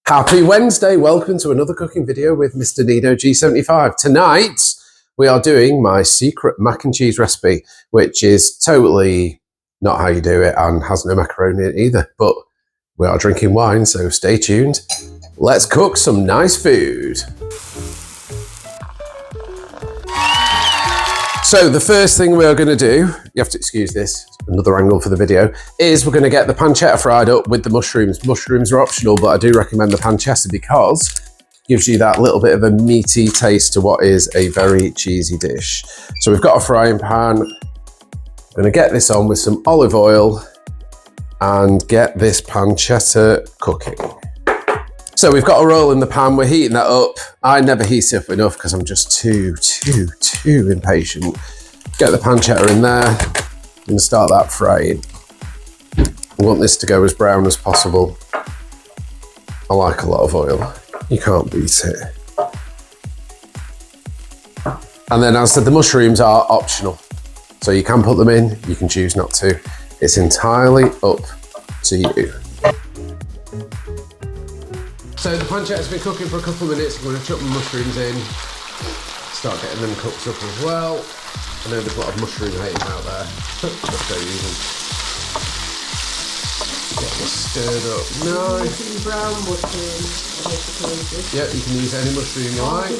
Happy Wednesday, welcome to another cooking video with Mr. Nino G75. Tonight, we are doing my secret mac and cheese recipe, which is totally not how you do it and has no macaroni in it either, but we are drinking wine, so stay tuned. Let's cook some nice food. So the first thing we're going to do, you have to excuse this, another angle for the video, is we're going to get the pancetta fried up with the mushrooms. Mushrooms are optional, but I do recommend the pancetta because it gives you that little bit of a meaty taste to what is a very cheesy dish. So we've got a frying pan. I'm going to get this on with some olive oil and get this pancetta cooking. So we've got a roll in the pan, we're heating that up. I never heat it up enough because I'm just too impatient. Get the pancetta in there and start that frying. We want this to go as brown as possible. I like a lot of oil, you can't beat it. And then as I said, the mushrooms are optional. So you can put them in, you can choose not to. It's entirely up to you. So the pancetta's been cooking for a couple of minutes. I'm going to chuck the mushrooms in, start getting them cooked up as well. I know there's a lot of mushroom haters out there, just don't use them. Get this stirred up nice. Brown mushrooms. Yeah, you can use any mushroom you like.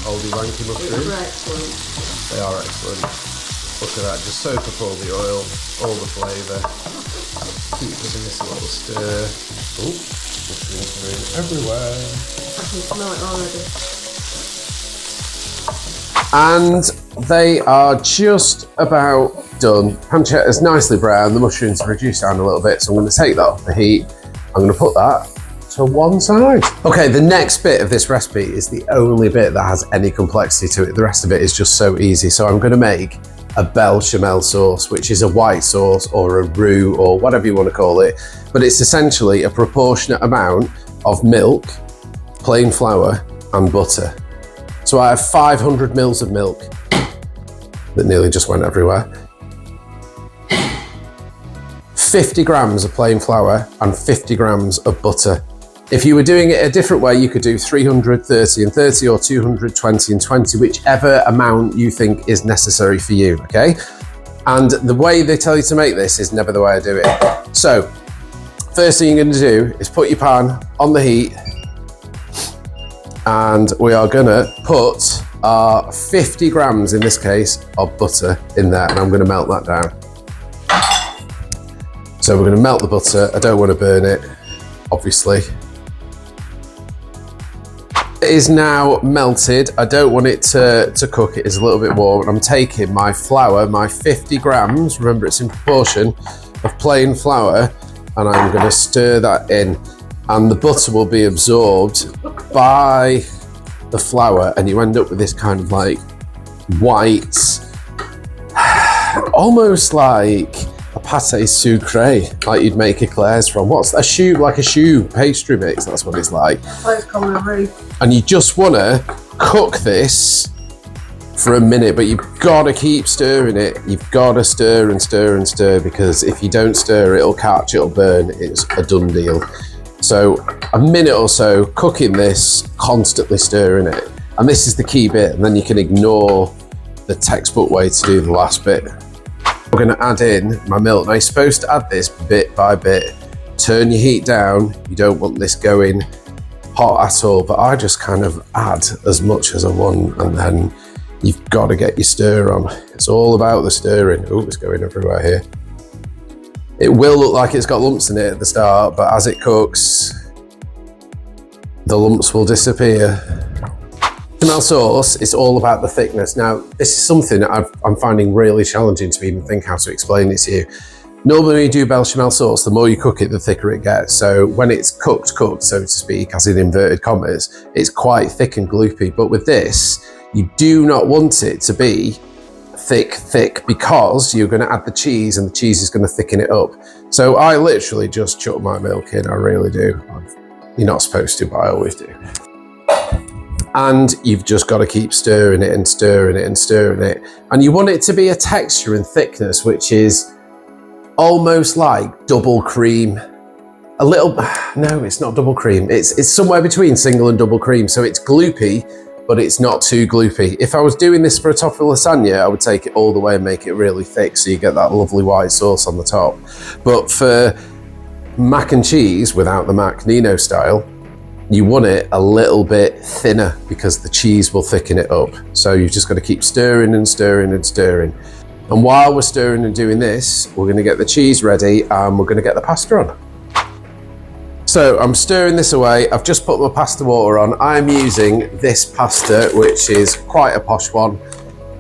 Oldie wanky mushrooms. They're excellent. They are excellent. Look at that, just soak up all the oil, all the flavour. Keep giving this a little stir. Ooh. Mushrooms are in everywhere. I can smell it already. And they are just about done. Pancetta is nicely brown. The mushrooms have reduced down a little bit, so I'm going to take that off the heat. I'm going to put that to one side. Okay, the next bit of this recipe is the only bit that has any complexity to it. The rest of it is just so easy. So I'm going to make a bechamel sauce, which is a white sauce or a roux or whatever you want to call it, but it's essentially a proportionate amount of milk, plain flour and butter. So I have 500 mils of milk that nearly just went everywhere, 50 grams of plain flour and 50 grams of butter. If you were doing it a different way, you could do 300, 30 and 30 or 200, 20 and 20, whichever amount you think is necessary for you, okay? And the way they tell you to make this is never the way I do it. So, first thing you're gonna do is put your pan on the heat and we are gonna put our 50 grams, in this case, of butter in there and I'm gonna melt that down. So we're gonna melt the butter. I don't wanna burn it, obviously. It is now melted. I don't want it to cook. It is a little bit warm. And I'm taking my flour, my 50 grams, remember it's in proportion, of plain flour, and I'm going to stir that in. And the butter will be absorbed by the flour, and you end up with this kind of like white, almost like a pâté sucré, like you'd make eclairs from. What's a choux, like a choux pastry mix, that's what it's like. It's called a roux. And you just want to cook this for a minute, but you've got to keep stirring it. You've got to stir and stir and stir, because if you don't stir, it'll catch, it'll burn, it's a done deal. So a minute or so cooking this, constantly stirring it. And this is the key bit, and then you can ignore the textbook way to do the last bit. We're going to add in my milk. Now you're supposed to add this bit by bit. Turn your heat down. You don't want this going hot at all, but I just kind of add as much as I want, and then you've got to get your stir on. It's all about the stirring. Oh, it's going everywhere here. It will look like it's got lumps in it at the start, but as it cooks, the lumps will disappear. Bechamel sauce is all about the thickness. Now, this is something that I'm finding really challenging to even think how to explain it to you. Normally when you do bechamel sauce, the more you cook it, the thicker it gets. So when it's cooked, so to speak, as in inverted commas, it's quite thick and gloopy. But with this, you do not want it to be thick, because you're going to add the cheese and the cheese is going to thicken it up. So I literally just chuck my milk in, I really do. You're not supposed to, but I always do. And you've just got to keep stirring it and stirring it and stirring it. And you want it to be a texture and thickness which is almost like double cream. a little, no, it's not double cream. It's somewhere between single and double cream. So it's gloopy, but it's not too gloopy. If I was doing this for a top of lasagna, I would take it all the way and make it really thick so you get that lovely white sauce on the top. But for mac and cheese without the Mac Nino style, you want it a little bit thinner because the cheese will thicken it up. So you've just got to keep stirring and stirring and stirring. And while we're stirring and doing this, we're going to get the cheese ready and we're going to get the pasta on. So I'm stirring this away. I've just put my pasta water on. I'm using this pasta, which is quite a posh one.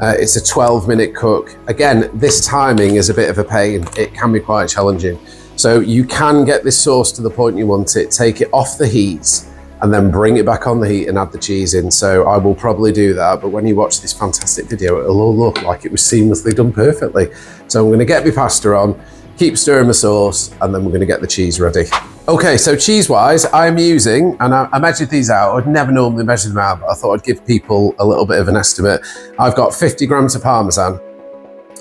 It's a 12-minute cook. Again, this timing is a bit of a pain. It can be quite challenging. So you can get this sauce to the point you want it, take it off the heat, and then bring it back on the heat and add the cheese in. So I will probably do that, but when you watch this fantastic video, it'll all look like it was seamlessly done perfectly. So I'm gonna get my pasta on, keep stirring my sauce, and then we're gonna get the cheese ready. Okay, so cheese-wise, I'm using, and I measured these out. I'd never normally measure them out, but I thought I'd give people a little bit of an estimate. I've got 50 grams of Parmesan,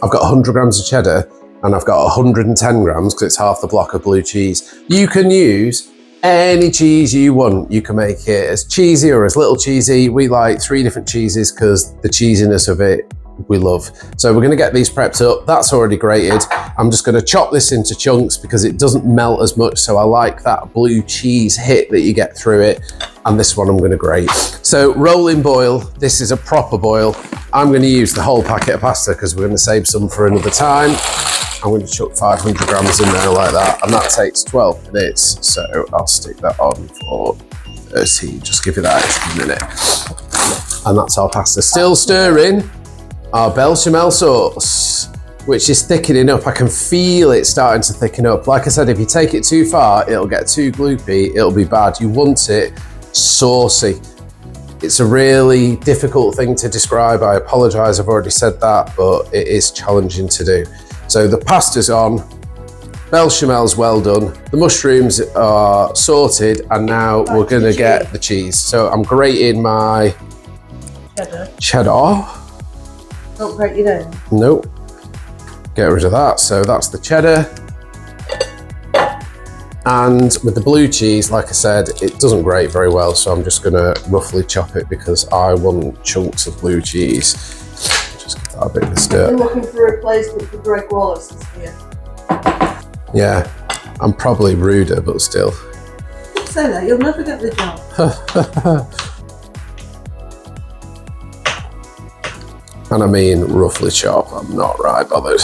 I've got 100 grams of cheddar, and I've got 110 grams, because it's half the block of blue cheese. You can use any cheese you want. You can make it as cheesy or as little cheesy. We like 3 different cheeses because the cheesiness of it we love. So we're gonna get these prepped up. That's already grated. I'm just gonna chop this into chunks because it doesn't melt as much. So I like that blue cheese hit that you get through it. And this one I'm gonna grate. So rolling boil, this is a proper boil. I'm gonna use the whole packet of pasta because we're gonna save some for another time. I'm going to chuck 500 grams in there like that, and that takes 12 minutes. So I'll stick that on for 30, just give it that extra minute. And that's our pasta. Still stirring our bechamel sauce, which is thickening up. I can feel it starting to thicken up. Like I said, if you take it too far, it'll get too gloopy, it'll be bad. You want it saucy. It's a really difficult thing to describe. I apologize, I've already said that, but it is challenging to do. So the pasta's on, bechamel's well done, the mushrooms are sorted, and now we're gonna get the cheese. So I'm grating my cheddar. Don't break it down. Nope. Get rid of that. So that's the cheddar. And with the blue cheese, like I said, it doesn't grate very well, so I'm just gonna roughly chop it because I want chunks of blue cheese. A bit of a stir. I'm looking for a replacement for Greg Wallace's here. Yeah, I'm probably ruder, but still. Don't say that, you'll never get the job. And I mean roughly chop, I'm not right bothered.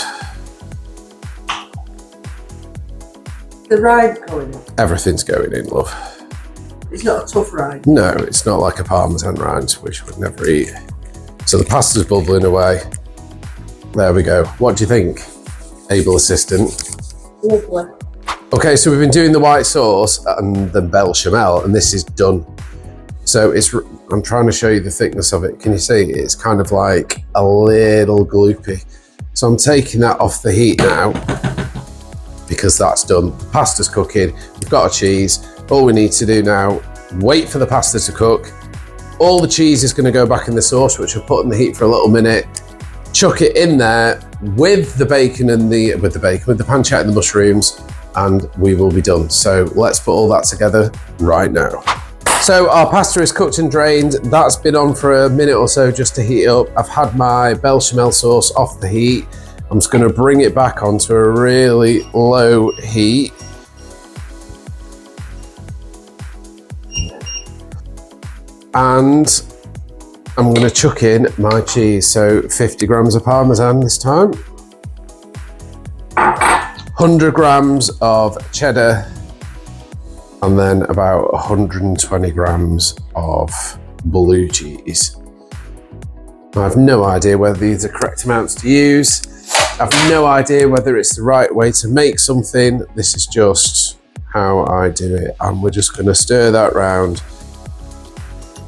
The rind going in? Everything's going in, love. It's not a tough rind? No, it's not like a Parmesan rind, which we'd never eat. So the pasta's bubbling away. There we go. What do you think, able assistant? Lovely. Okay, so we've been doing the white sauce and the bechamel, and this is done. So I'm trying to show you the thickness of it. Can you see? It's kind of like a little gloopy. So I'm taking that off the heat now because that's done. The pasta's cooking. We've got a cheese. All we need to do now, wait for the pasta to cook. All the cheese is going to go back in the sauce, which we'll put in the heat for a little minute. Chuck it in there with the bacon and with the pancetta and the mushrooms, and we will be done. So let's put all that together right now. So our pasta is cooked and drained. That's been on for a minute or so just to heat up. I've had my bechamel sauce off the heat. I'm just going to bring it back onto a really low heat. And I'm going to chuck in my cheese. So 50 grams of Parmesan this time. 100 grams of cheddar. And then about 120 grams of blue cheese. I have no idea whether these are correct amounts to use. I have no idea whether it's the right way to make something. This is just how I do it. And we're just going to stir that round.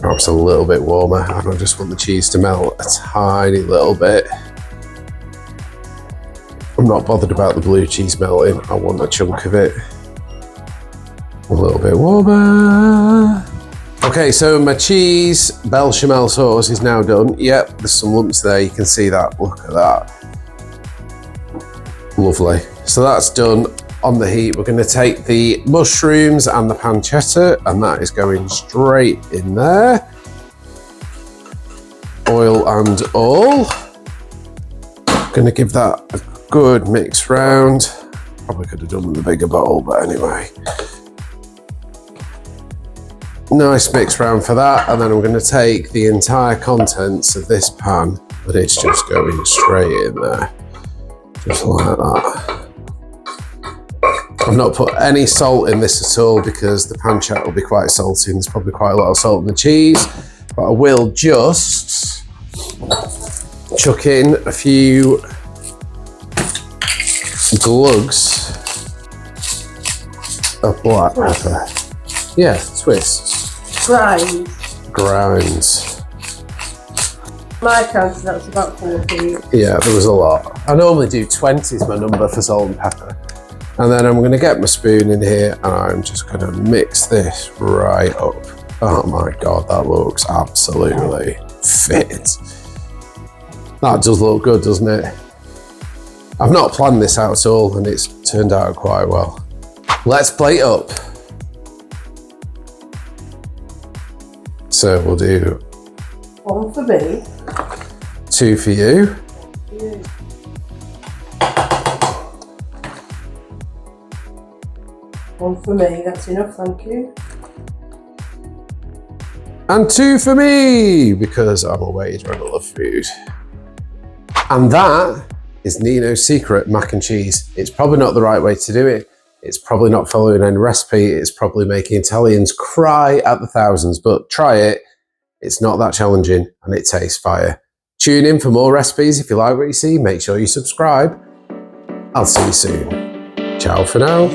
Perhaps a little bit warmer, and I just want the cheese to melt a tiny little bit. I'm not bothered about the blue cheese melting. I want a chunk of it a little bit warmer. Okay, so my cheese bechamel sauce is now done. Yep, there's some lumps there. You can see that. Look at that. Lovely. So that's done. on the heat. We're going to take the mushrooms and the pancetta, and that is going straight in there. Oil and all. Going to give that a good mix round. Probably could have done with a bigger bowl, but anyway. Nice mix round for that, and then I'm going to take the entire contents of this pan, and it's just going straight in there. Just like that. I've not put any salt in this at all because the pancetta will be quite salty and there's probably quite a lot of salt in the cheese. But I will just chuck in a few glugs of black pepper. Yeah, twists. Grinds. My counted that was about 40. Yeah, there was a lot. I normally do 20 is my number for salt and pepper. And then I'm going to get my spoon in here and I'm just going to mix this right up. Oh my God, that looks absolutely fit. That does look good, doesn't it? I've not planned this out at all and it's turned out quite well. Let's plate up. So we'll do 1 for me. 2 for you. Yeah. 1 for me, that's enough, thank you. And 2 for me, because I'm a waiter and I love food. And that is Nino's secret mac and cheese. It's probably not the right way to do it. It's probably not following any recipe. It's probably making Italians cry at the thousands, but try it. It's not that challenging and it tastes fire. Tune in for more recipes. If you like what you see, make sure you subscribe. I'll see you soon. Ciao for now.